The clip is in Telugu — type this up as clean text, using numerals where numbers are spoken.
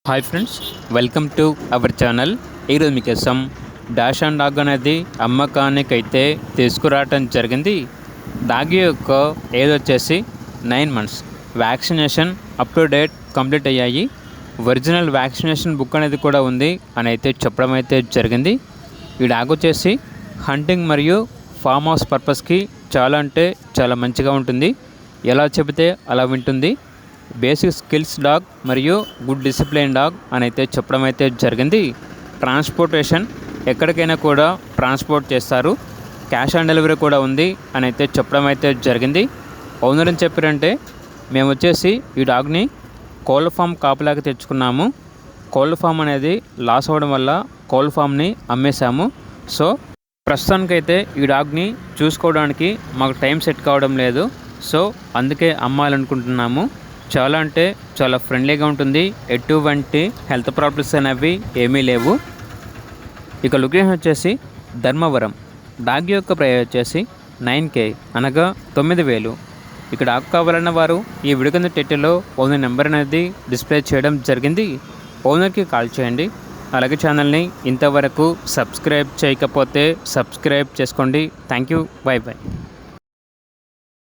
Hi friends, welcome to our channel. ఈరోజు మీకోసం డాష్ అండ్ డాగ్ అనేది అమ్మకానికి అయితే తీసుకురావటం జరిగింది. డాగ్ యొక్క ఏజ్ వచ్చేసి 9 months. Vaccination up to date complete అయ్యాయి. ఒరిజినల్ వ్యాక్సినేషన్ బుక్ అనేది కూడా ఉంది అని అయితే చెప్పడం అయితే జరిగింది. ఈ డాగ్ వచ్చేసి హంటింగ్ మరియు ఫామ్ హౌస్ పర్పస్కి చాలా మంచిగా ఉంటుంది. ఎలా చెబితే అలా వింటుంది. బేసిక్ స్కిల్స్ డాగ్ మరియు గుడ్ డిసిప్లిన్ డాగ్ అని అయితే చెప్పడం అయితే జరిగింది. ట్రాన్స్పోర్టేషన్ ఎక్కడికైనా కూడా ట్రాన్స్పోర్ట్ చేస్తారు. క్యాష్ ఆన్ డెలివరీ కూడా ఉంది అని అయితే చెప్పడం అయితే జరిగింది. ఓనర్ అని చెప్పారంటే మేము వచ్చేసి ఈ డాగ్ని కోళ్ళ ఫామ్ కాపలాగా తెచ్చుకున్నాము. కోళ్ళ ఫామ్ అనేది లాస్ అవ్వడం వల్ల కోళ్ళ ఫామ్ని అమ్మేశాము. సో ప్రస్తుతానికైతే ఈ డాగ్ని చూసుకోవడానికి మాకు టైం సెట్ కావడం లేదు. సో అందుకే అమ్మాలనుకుంటున్నాము. చాలా ఫ్రెండ్లీగా ఉంటుంది. ఎటువంటి హెల్త్ ప్రాబ్లమ్స్ అనేవి ఏమీ లేవు. ఇక లొకేషన్ వచ్చేసి ధర్మవరం. డాగ్ యొక్క ప్రైస్ వచ్చేసి 9K అనగా 9,000. ఇక్కడ డాగ్ కావాలన్న వారు ఈ వీడియో కింద టైటిల్లో ఓనర్ నెంబర్ అనేది డిస్ప్లే చేయడం జరిగింది. ఓనర్కి కాల్ చేయండి. అలాగే ఛానల్ని ఇంతవరకు సబ్స్క్రైబ్ చేయకపోతే సబ్స్క్రైబ్ చేసుకోండి. Thank you. బై.